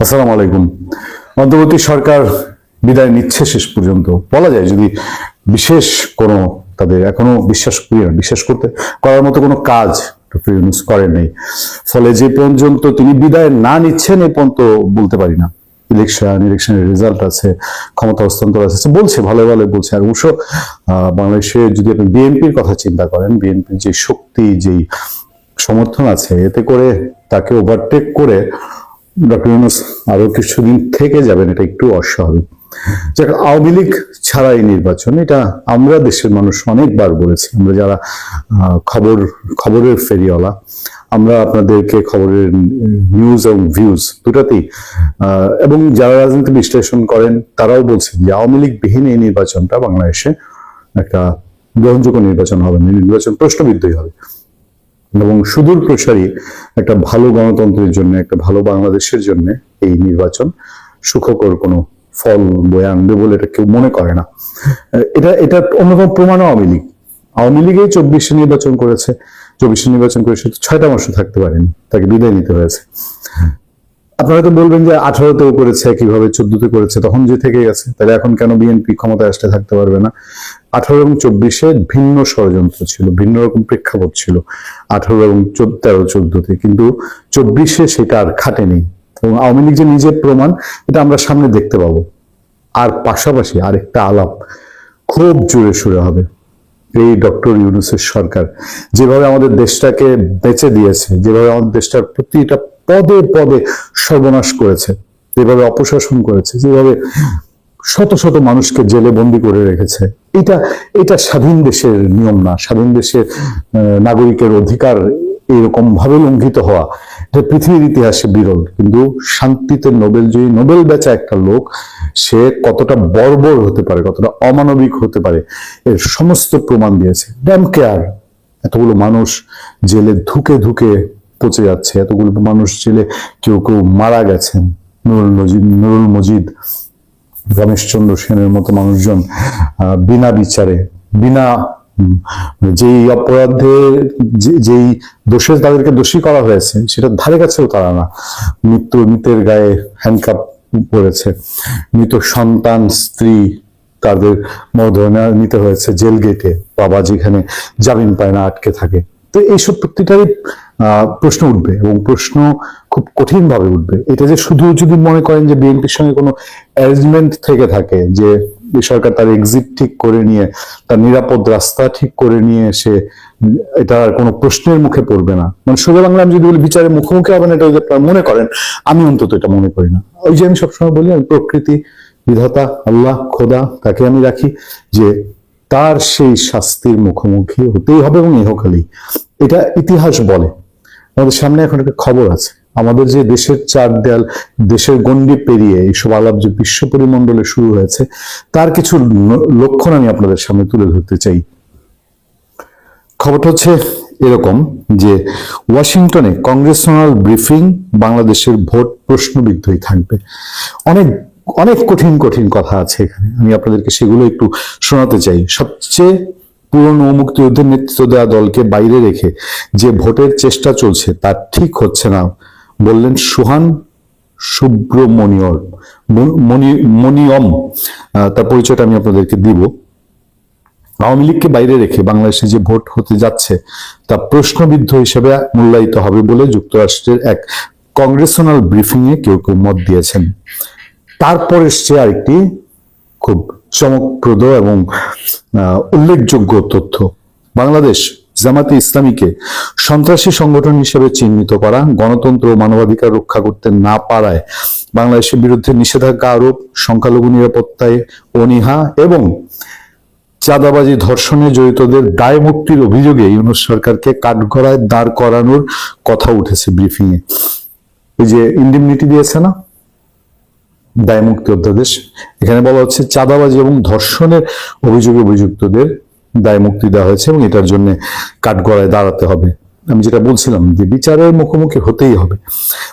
আসসালামু আলাইকুম। অন্তর্বর্তী সরকার বিদায় নিচ্ছে শেষ পর্যন্ত, বলা যায় যদি বিশেষ কোনো তাদের এখনো বিশ্বাস করতে করার মতো কোনো কাজ ডক্টর ইউনূস করেন নাই। ফলে যে পর্যন্ত তিনি বিদায় না নিচ্ছেন এ পর্যন্ত বলতে পারি না। ইলেকশনের রেজাল্ট আছে, ক্ষমতা হস্তান্তর আছে, বলছে ভালো ভালো বলছে। আর অবশ্য বাংলাদেশে যদি আপনি বিএনপির কথা চিন্তা করেন, বিএনপির যে শক্তি, যেই সমর্থন আছে, এতে করে তাকে ওভারটেক করে ডক্টর ইউনূস আরো কিছুদিন থেকে যাবেন, এটা একটু অস্বাভাবিক। যাক, আওয়ামী লীগ ছাড়াই নির্বাচন, এটা আমরা দেশের মানুষ অনেকবার বলেছি। আমরা যারা খবরের ফেরিওয়ালা, আমরা আপনাদেরকে খবরের নিউজ এবং ভিউজ দুটাতেই এবং যারা রাজনীতি বিশ্লেষণ করেন তারাও বলছেন যে আওয়ামী লীগ বিহীন এই নির্বাচনটা বাংলাদেশে একটা গ্রহণযোগ্য নির্বাচন হবে না, নির্বাচন প্রশ্নবিদ্ধই হবে এবং সুদূর প্রসারী একটা ভালো গণতন্ত্রের জন্য, একটা ভালো বাংলাদেশের জন্য এই নির্বাচন সুখকর কোনো ফল বয়ে আনবে বলে এটা কেউ মনে করে না। এটা অন্যতম প্রমাণ আওয়ামী লীগে 24 নির্বাচন করেছে, 24 নির্বাচন করে সে 6টা মাসও থাকতে পারেনি, তাকে বিদায় নিতে হয়েছে। আপনারা তো বলবেন যে 18তেও করেছে, কিভাবে 14তে করেছে, তখন যে থেকে গেছে, তাহলে এখন কেন বিএনপি ক্ষমতায় আসতে থাকতে পারবে না? 18 এবং 24-এ ভিন্ন ষড়যন্ত্র ছিল, ভিন্ন রকম প্রেক্ষাপট ছিল 18 এবং 13-14-তে, কিন্তু 24-এ সেটা আর খাটেনি। এবং আওয়ামী লীগ যে নিজের প্রমাণ, এটা আমরা সামনে দেখতে পাবো। আর পাশাপাশি আরেকটা আলাপ খুব জোরে সোরে হবে। এই ডক্টর ইউনূসের সরকার যেভাবে আমাদের দেশটাকে বেঁচে দিয়েছে, যেভাবে আমাদের দেশটার প্রতিটা পদে পদে সর্বনাশ করেছে, যেভাবে অপশাসন করেছে, যেভাবে শত শত মানুষকে জেলে বন্দি করে রেখেছে, এটা স্বাধীন দেশের নিয়ম না। স্বাধীন দেশের নাগরিকের অধিকার এরকম ভাবে লঙ্ঘিত হওয়া এটা পৃথিবীর ইতিহাসে বিরল। কিন্তু শান্তিতে নোবেলজয়ী, নোবেল বেচা একটা লোক, সে কতটা বর্বর হতে পারে, কতটা অমানবিক হতে পারে, এর সমস্ত প্রমাণ দিয়েছে। ড্যাম কেয়ার, এতগুলো মানুষ জেলে ধুকে ধুকে পচে যাচ্ছে, এতগুলো মানুষ জেলে কেউ কেউ মারা গেছেন, নুরুল মজিদ, রমেশচন্দ্র সেনের মতো মানুষজন বিনা বিচারে, বিনা যেই অপরাধে, যেই দোষে তাদেরকে দোষী করা হয়েছে সেটা ধারে কাছেও তারা না। মৃতের গায়ে হ্যান্ডকাপ পড়েছে, মৃত সন্তান, স্ত্রী, তাদের মর্যাদা নিতে হয়েছে জেল গেটে, বাবা যেখানে জামিন পায় না, আটকে থাকে। তো এইসব প্রত্যেকটারই প্রশ্ন উঠবে এবং প্রশ্ন খুব কঠিন ভাবে উঠবে। এটা যে শুধু যদি মনে করেন যে বিএনপির সঙ্গে কোনো অ্যারেঞ্জমেন্ট থেকে থাকে, যে সরকার তার এক্সিট ঠিক করে নিয়ে, তার নিরাপদ রাস্তা ঠিক করে নিয়ে সে এটা আর কোনো প্রশ্নের মুখে পড়বে না, মানে সোজা বাংলা আমি যদি বলি বিচারের মুখোমুখি হবেন, এটা যদি আপনারা মনে করেন, আমি অন্তত এটা মনে করি না। ওই যে আমি সবসময় বলি, আমি প্রকৃতি, বিধাতা, আল্লাহ, খোদা, তাকে আমি রাখি যে তার সেই শাস্তির মুখোমুখি হতেই হবে এবং ইহকালেই। এটা ইতিহাস বলে। আমাদের সামনে এখন একটা খবর আছে, আমাদের যে দেশের চার দেয়াল, দেশের গণ্ডি পেরিয়ে এইসব আলাপ যে বিশ্ব পরিমণ্ডলে শুরু হয়েছে, তার কিছু লক্ষণ আমি আপনাদের সামনে তুলে ধরতে চাই। খবরটা হচ্ছে এরকম যে ওয়াশিংটনে কংগ্রেশনাল ব্রিফিং, বাংলাদেশের ভোট প্রশ্নবিদ্ধই থাকবে। অনেক অনেক কঠিন কঠিন কথা আছে এখানে, আমি আপনাদেরকে সেগুলো একটু শোনাতে চাই। সবচেয়ে পুরনো মুক্তিযুদ্ধের নেতৃত্ব দেওয়া দলকে বাইরে রেখে যে ভোটের চেষ্টা চলছে তা ঠিক হচ্ছে না বললেন সুহান সুব্রমণিয়ম। তার পরিচয়টা আমি আপনাদেরকে দিব। আওয়ামী লীগকে বাইরে রেখে বাংলাদেশে যে ভোট হতে যাচ্ছে তা প্রশ্নবিদ্ধ হিসেবে মূল্যায়িত হবে বলে যুক্তরাষ্ট্রের এক কংগ্রেশনাল ব্রিফিং এ কেউ কেউ মত দিয়েছেন। তারপর এসছে আরেকটি খুব চমকপ্রদ এবং উল্লেখযোগ্য তথ্য। বাংলাদেশ জামাতে ইসলামীকে সন্ত্রাসী সংগঠন হিসেবে চিহ্নিত করা, গণতন্ত্র ও মানবাধিকার রক্ষা করতে না পারায় বাংলাদেশের বিরুদ্ধে নিষেধাজ্ঞা আরোপ, সংখ্যালঘু নিরাপত্তায় অনীহা এবং চাঁদাবাজি, ধর্ষণে জড়িতদের দায় মুক্তির অভিযোগে ইউনূস সরকারকে কাঠগড়ায় দাঁড় করানোর কথা উঠেছে ব্রিফিং এ। এই যে ইন্ডিমনিটি দিয়েছে না, দায় মুক্তি অধ্যাদেশ, এখানে বলা হচ্ছে চাঁদাবাজি এবং ধর্ষণের অভিযোগে অভিযুক্তদের দায় মুক্তি দেওয়া হয়েছে এবং এটার জন্য কাঠগড়ায় দাঁড়াতে হবে। আমি যেটা বলছিলাম যে বিচারের মুখোমুখি হতেই হবে।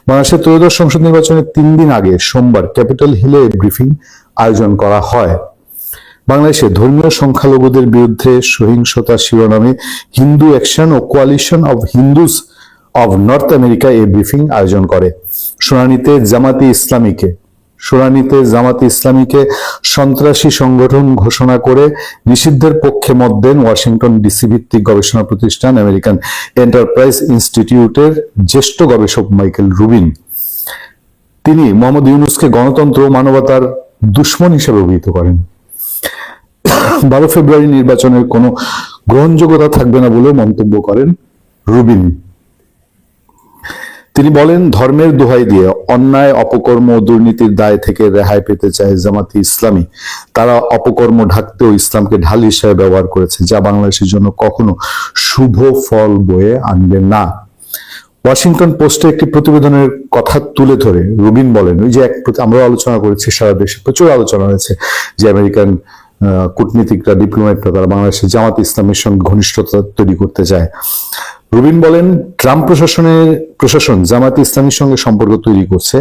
বাংলাদেশের ত্রয়োদশ সংসদ নির্বাচনের 3 দিন আগে সোমবার ক্যাপিটাল হিলে ব্রিফিং আয়োজন করা হয়। বাংলাদেশে ধর্মীয় সংখ্যালঘুদের বিরুদ্ধে সহিংসতা শিরোনামে হিন্দু অ্যাকশন ও Coalition of Hindus of North America এই ব্রিফিং আয়োজন করে। শুনানিতে জামাতে ইসলামীকে সন্ত্রাসী সংগঠন ঘোষণা করে নিষিদ্ধের পক্ষে মত দেন ওয়াশিংটন ডিসি ভিত্তিক গবেষণা প্রতিষ্ঠান আমেরিকান এন্টারপ্রাইজ ইনস্টিটিউটের জ্যেষ্ঠ গবেষক মাইকেল রুবিন। তিনি মোহাম্মদ ইউনূসকে গণতন্ত্র ও মানবতার দুশ্মন হিসেবে অভিহিত করেন। 12 ফেব্রুয়ারি নির্বাচনের কোনো গ্রহণযোগ্যতা থাকবে না বলে মন্তব্য করেন রুবিন। তিনি বলেন, ধর্মের দোহাই দিয়ে অন্যায়, অপকর্ম ও দুর্নীতির দায় থেকে রেহাই পেতে চায় জামাতে ইসলামী। তারা অপকর্ম ঢাকতেও ইসলামকে ঢাল হিসেবে ব্যবহার করেছে, যা বাংলাদেশের জন্য কখনো শুভ ফল বয়ে আনবে না। ওয়াশিংটন পোস্টে একটি প্রতিবেদনের কথা তুলে ধরে রুবিন বলেন, ওই যে আমরা আলোচনা করেছি, সারা দেশে প্রচুর আলোচনা হয়েছে যে আমেরিকান কূটনীতিকরা, ডিপ্লোম্যাটরা তারা বাংলাদেশে জামাত ইসলামের সঙ্গে ঘনিষ্ঠতা তৈরি করতে চায়। রুবিন বলেন, ট্রাম্প প্রশাসন জামাত ইসলামীর সঙ্গে সম্পর্ক তৈরি করছে,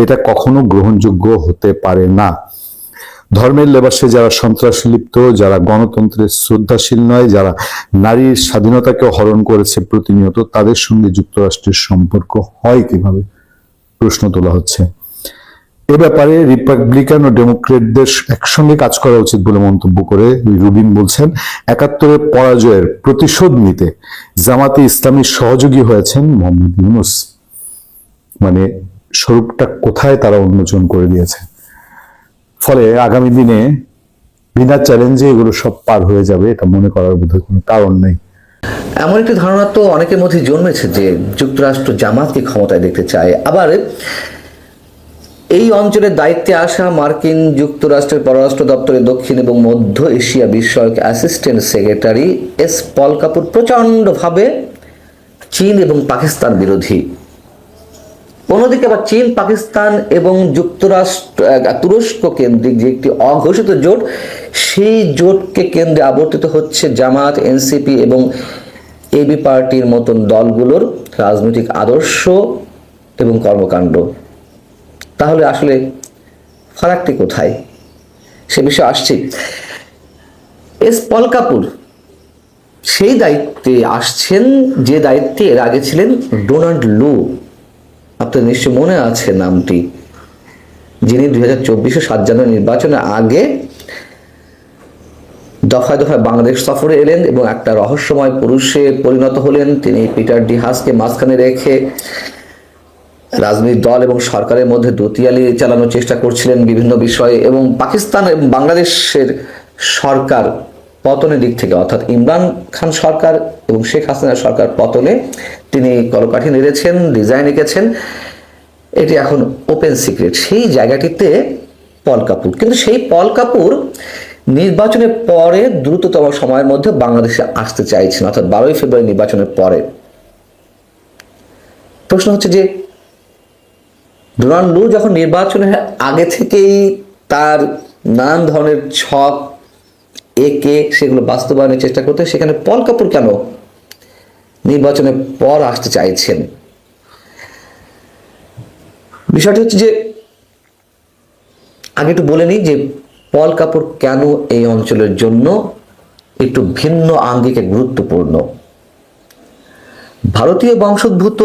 এটা কখনো গ্রহণযোগ্য হতে পারে না। ধর্মের লেবাসে যারা সন্ত্রাসে লিপ্ত, যারা গণতন্ত্রের শ্রদ্ধাশীল নয়, যারা নারীর স্বাধীনতাকে হরণ করেছে প্রতিনিয়ত, তাদের সঙ্গে যুক্তরাষ্ট্রের সম্পর্ক হয় কিভাবে প্রশ্ন তোলা হচ্ছে। এ ব্যাপারে রিপাবলিকান ও ডেমোক্রেটদের একসঙ্গে কাজ করা উচিত বলে মন্তব্য করে রুবিন বলছেন, 71-এর পরাজয়ের প্রতিশোধ নিতে জামাতে ইসলামীর সহযোগী হয়েছেন মোহাম্মদ ইউনূস। মানে স্বরূপটা কোথায় তারা উন্মোচন করে দিয়েছে। ফলে আগামী দিনে বিনা চ্যালেঞ্জে এগুলো সব পার হয়ে যাবে, এটা মনে করার বোধহয় কোনো কারণ নেই। এমন একটি ধারণা তো অনেকের মধ্যে জন্মেছে যে যুক্তরাষ্ট্র জামাতকে ক্ষমতায় দেখতে চায়। আবার এই অঞ্চলের দায়িত্বে আসা মার্কিন যুক্তরাষ্ট্রের পররাষ্ট্র দপ্তরের দক্ষিণ এবং মধ্য এশিয়া বিষয়ক অ্যাসিস্ট্যান্ট সেক্রেটারি এস পল কাপুর প্রচণ্ডভাবে চীন এবং পাকিস্তান বিরোধী। অন্যদিকে আবার চীন, পাকিস্তান এবং তুরস্ক কেন্দ্রিক যে একটি অঘোষিত জোট, সেই জোটকে কেন্দ্রে আবর্তিত হচ্ছে জামাত, এনসিপি এবং এবি পার্টির মতন দলগুলোর রাজনৈতিক আদর্শ এবং কর্মকাণ্ড। তাহলে আসলে ফারাকটি কোথায়, সে বিষয়ে আসছি। এস পল কাপুর সেই দায়িত্বে আসছেন যে দায়িত্বে এর আগে ছিলেন ডোনাল্ড লু। আপনার নিশ্চয় মনে আছে নামটি, যিনি 2024 7 জানুয়ারি নির্বাচনের আগে দফায় দফায় বাংলাদেশ সফরে এলেন এবং একটা রহস্যময় পুরুষে পরিণত হলেন। তিনি পিটার ডি হাসকে মাঝখানে রেখে রাজনৈতিক দল এবং সরকারের মধ্যে দোতিয়ালি চালানোর চেষ্টা করছিলেন বিভিন্ন বিষয়ে, এবং পাকিস্তান এবং বাংলাদেশের সরকার পতনের দিক থেকে, অর্থাৎ ইমরান খান সরকার এবং শেখ হাসিনার সরকার পতনে তিনি কলকাঠি নেড়েছেন, ডিজাইন এঁকেছেন। এটি এখন ওপেন সিক্রেট। সেই জায়গাটিতে পল কাপুর, কিন্তু সেই পল কাপুর নির্বাচনের পরে দ্রুততম সময়ের মধ্যে বাংলাদেশে আসতে চাইছেন, অর্থাৎ 12 ফেব্রুয়ারি নির্বাচনের পরে। প্রশ্ন হচ্ছে যে ডোনাল্ড লু যখন নির্বাচনের আগে থেকেই তার নানান ধরনের ছক একে সেগুলো বাস্তবায়নের চেষ্টা করতে, সেখানে পল কাপুর কেন নির্বাচনের পর আসতে চাইছেন? বিষয়টি হচ্ছে যে আগে একটু বলে নিই যে পল কাপুর কেন এই অঞ্চলের জন্য একটু ভিন্ন আঙ্গিকে গুরুত্বপূর্ণ। ভারতীয় বংশোদ্ভূত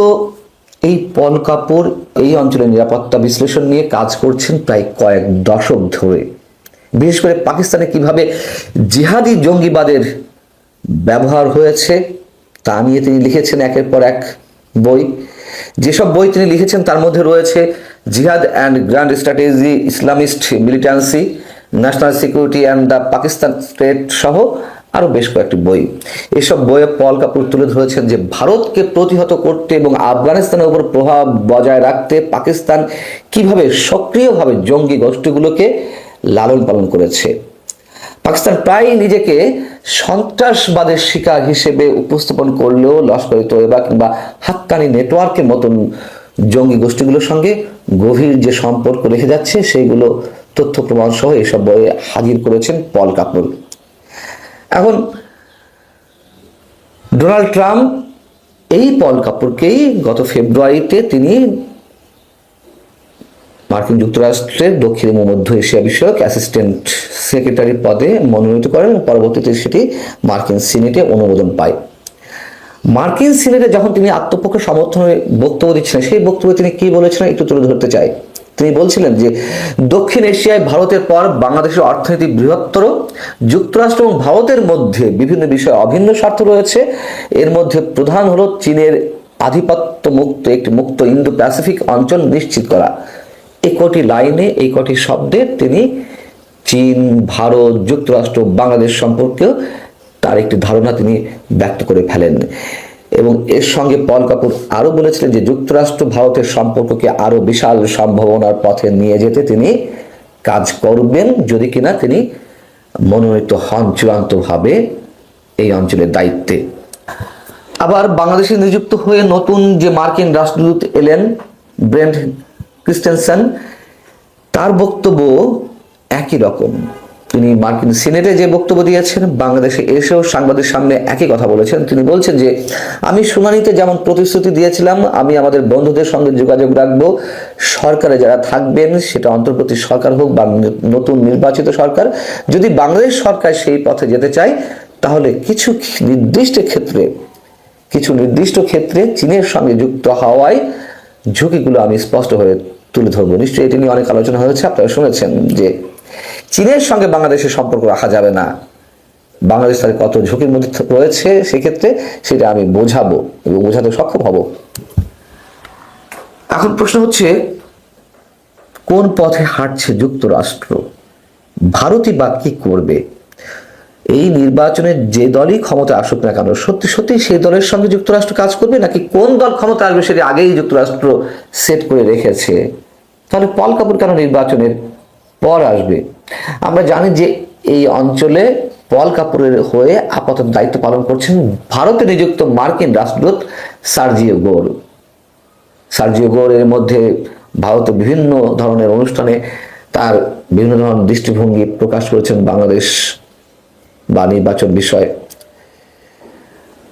এই পল কাপুর এই অঞ্চলের নিরাপত্তা বিশ্লেষণ নিয়ে কাজ করছেন প্রায় কয়েক দশক ধরে। বিশেষ করে পাকিস্তানে কিভাবে জিহাদি জঙ্গিবাদের ব্যবহার হয়েছে তা নিয়ে তিনি লিখেছেন একের পর এক বই। যেসব বই তিনি লিখেছেন তার মধ্যে রয়েছে জিহাদ and grand strategy, Islamist militancy, national security and the Pakistan state সহ আরও বেশ কয়েকটি বই। এসব বইয়ে পল কাপুর তুলে ধরেছেন যে ভারতকে প্রতিহত করতে এবং আফগানিস্তানের উপর প্রভাব বজায় রাখতে পাকিস্তান কিভাবে সক্রিয়ভাবে জঙ্গি গোষ্ঠীগুলোকে লালন পালন করেছে। পাকিস্তান প্রায় নিজেকে সন্ত্রাসবাদের শিকার হিসেবে উপস্থাপন করলেও লস্কর-ই তৈয়বা কিংবা হাক্কানি নেটওয়ার্কের মতন জঙ্গি গোষ্ঠীগুলোর সঙ্গে গভীর যে সম্পর্ক রেখে যাচ্ছে সেইগুলো তথ্য প্রমাণ সহ এসব বইয়ে হাজির করেছেন পল কাপুর। এখন ডোনাল্ড ট্রাম্প এই পল কাপুরকেই গত ফেব্রুয়ারিতে তিনি মার্কিন যুক্তরাষ্ট্রের দক্ষিণ এবং মধ্য এশিয়া বিষয়ক অ্যাসিস্ট্যান্ট সেক্রেটারি পদে মনোনীত করেন। পরবর্তীতে সেটি মার্কিন সিনেটে অনুমোদন পায়। মার্কিন সিনেটে যখন তিনি আত্মপক্ষ সমর্থনে বক্তব্য দিচ্ছিলেন, সেই বক্তব্যে তিনি কি বলেছিলেন একটু তুলে ধরতে চাই। তিনি বলছিলেন যে দক্ষিণ এশিয়ায় ভারতের পর বাংলাদেশের অর্থনীতি বৃহত্তর, যুক্তরাষ্ট্র এবং ভারতের মধ্যে বিভিন্ন বিষয়ে অভিন্ন স্বার্থ রয়েছে। এর মধ্যে প্রধান হলো চীনের আধিপত্য মুক্ত একটি মুক্ত ইন্দো প্যাসিফিক অঞ্চল নিশ্চিত করা। এই কটি লাইনে, এই কটি শব্দে তিনি চীন, ভারত, যুক্তরাষ্ট্র, বাংলাদেশ সম্পর্কেও তার একটি ধারণা তিনি ব্যক্ত করে ফেলেন। এবং এর সঙ্গে পল কাপুর আরো বলেছিলেন যে যুক্তরাষ্ট্র ভারতের সম্পর্ককে আরো বিশাল সম্ভাবনার পথে নিয়ে যেতে তিনি কাজ করবেন, যদি কিনা তিনি মনোনীত হন চূড়ান্তভাবে এই অঞ্চলের দায়িত্বে। আবার বাংলাদেশে নিযুক্ত হয়ে নতুন যে মার্কিন রাষ্ট্রদূত এলেন ব্রেন্ট ক্রিস্টেনসেন, তার বক্তব্য একই রকম। তিনি মার্কিন সিনেটে যে বক্তব্য দিয়েছেন, বাংলাদেশে এসেও সাংবাদিকদের সামনে একই কথা বলেছেন। তিনি বলছেন যে আমি শুনানিতে যেমন প্রতিশ্রুতি দিয়েছিলাম, আমি আমাদের বন্ধুদের সঙ্গে যোগাযোগ রাখবো। সরকারে যারা থাকবেন, সেটা অন্তর্বর্তী সরকার হোক বা নতুন নির্বাচিত সরকার, যদি বাংলাদেশ সরকার সেই পথে যেতে চায়, তাহলে কিছু নির্দিষ্ট ক্ষেত্রে চীনের সঙ্গে যুক্ত হওয়ায় ঝুঁকিগুলো আমি স্পষ্টভাবে তুলে ধরবো। নিশ্চয়ই এটি নিয়ে অনেক আলোচনা হয়েছে, আপনারা শুনেছেন যে চীনের সঙ্গে বাংলাদেশের সম্পর্ক রাখা যাবে না, বাংলাদেশ তার কত ঝুঁকির মধ্যে রয়েছে, সেক্ষেত্রে সেটা আমি বোঝাবো এবং বোঝাতে সক্ষম হব। এখন প্রশ্ন হচ্ছে, কোন পথে হাঁটছে যুক্তরাষ্ট্র? ভারতই বা কি করবে? এই নির্বাচনে যে দলই ক্ষমতা আসুক না কেন, সত্যি সত্যি সেই দলের সঙ্গে যুক্তরাষ্ট্র কাজ করবে, নাকি কোন দল ক্ষমতা আসবে সেটা আগেই যুক্তরাষ্ট্র সেট করে রেখেছে? তাহলে পল কাপুর কেন নির্বাচনের পর আসবে? আমরা জানি যে এই অঞ্চলে পল কাপুরের হয়ে আপাতত দায়িত্ব পালন করছেন ভারতে নিযুক্ত মার্কিন রাষ্ট্রদূত সার্জিও গোর এর মধ্যে ভারতের বিভিন্ন ধরনের অনুষ্ঠানে তার বিভিন্ন ধরনের দৃষ্টিভঙ্গি প্রকাশ করেছেন বাংলাদেশ বা নির্বাচন বিষয়ে।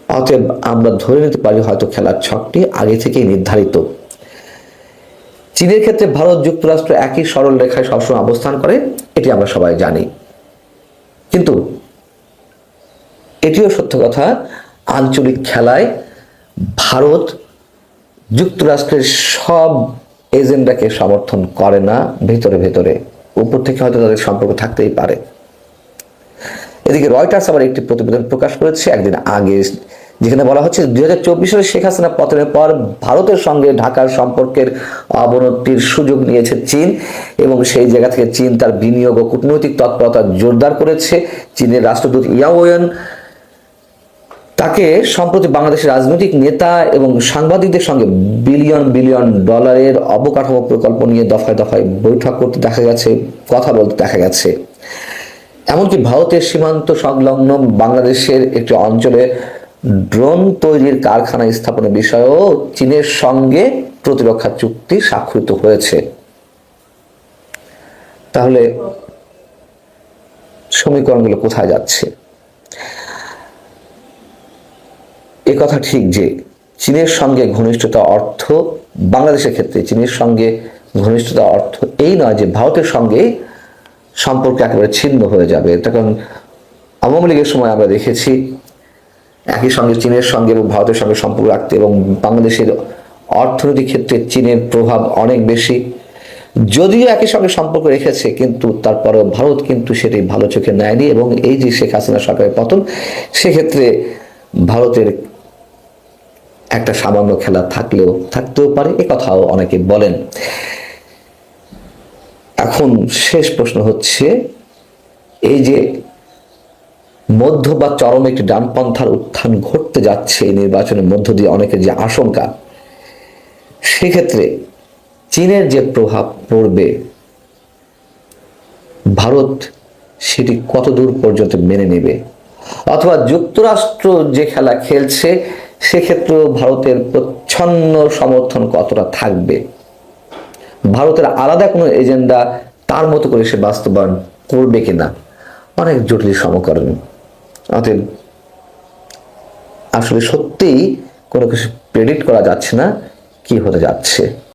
অতএব আমরা ধরে নিতে পারি হয়তো খেলার ছকটি আগে থেকেই নির্ধারিত। চীনের ক্ষেত্রে ভারত যুক্তরাষ্ট্র একই সরল রেখায় সবসময় অবস্থান করে, এটি আমরা সবাই জানি। কিন্তু এটিও সত্য কথা, আঞ্চলিক খেলায় ভারত যুক্তরাষ্ট্রের সব এজেন্ডাকে সমর্থন করে না। ভেতরে ভেতরে উপর থেকে হয়তো তাদের সম্পর্ক থাকতেই পারে। এদিকে রয়টার্স আবার একটি প্রতিবেদন প্রকাশ করেছে একদিন আগে, যেখানে বলা হচ্ছে 2024 সালে শেখ হাসিনা পতনের পর ভারতের সঙ্গে ঢাকার সম্পর্কের অবনতির সুযোগ নিয়েছে চীন, এবং সেই জায়গা থেকে চীন তার বিনিয়োগ ও কূটনৈতিক তৎপরতা জোরদার করেছে। চীনের রাষ্ট্রদূত ইয়াও ওয়েন তাকে সম্প্রতি বাংলাদেশের রাজনৈতিক নেতা এবং সাংবাদিকদের সঙ্গে বিলিয়ন বিলিয়ন ডলারের অবকাঠামো প্রকল্প নিয়ে দফায় দফায় বৈঠক করতে দেখা গেছে, কথা বলতে দেখা গেছে। এমনকি ভারতের সীমান্ত সংলগ্ন বাংলাদেশের একটি অঞ্চলে ড্রোন তৈরির কারখানা স্থাপনের বিষয়েও চীনের সঙ্গে প্রতিরক্ষা চুক্তি স্বাক্ষরিত হয়েছে। তাহলে সমীকরণগুলো কোথায় যাচ্ছে? এ কথা ঠিক যে চীনের সঙ্গে ঘনিষ্ঠতা অর্থ, বাংলাদেশের ক্ষেত্রে চীনের সঙ্গে ঘনিষ্ঠতা অর্থ এই নয় যে ভারতের সঙ্গে সম্পর্ক একেবারে ছিন্ন হয়ে যাবে। এটা কারণ আওয়ামী লীগের সময় আমরা দেখেছি একই সঙ্গে চীনের সঙ্গে এবং ভারতের সঙ্গে সম্পর্ক রাখতে, এবং বাংলাদেশের অর্থনৈতিক ক্ষেত্রে চীনের প্রভাব অনেক বেশি। যদিও একই সঙ্গে সম্পর্ক রেখেছে, কিন্তু তারপরেও ভারত কিন্তু সেটি ভালো চোখে নেয়নি, এবং এই যে শেখ হাসিনা সরকারের পতন, সেক্ষেত্রে ভারতের একটা সামান্য খেলা থাকতেও পারে, এ কথাও অনেকে বলেন। এখন শেষ প্রশ্ন হচ্ছে, এই যে মধ্য বা চরম একটি ডানপন্থার উত্থান ঘটতে যাচ্ছে এই নির্বাচনের মধ্য দিয়ে, অনেকের যে আশঙ্কা, সেক্ষেত্রে চীনের যে প্রভাব পড়বে, ভারত সেটি কত দূর পর্যন্ত মেনে নেবে, অথবা যুক্তরাষ্ট্র যে খেলা খেলছে সেক্ষেত্রেও ভারতের প্রচ্ছন্ন সমর্থন কতটা থাকবে, ভারতের আলাদা কোনো এজেন্ডা তার মতো করে সে বাস্তবায়ন করবে কিনা, অনেক জটিল সমীকরণ। অতএব আসলে সত্যিই কোনো কিছু প্রেডিক্ট করা যাচ্ছে না কি হতে যাচ্ছে।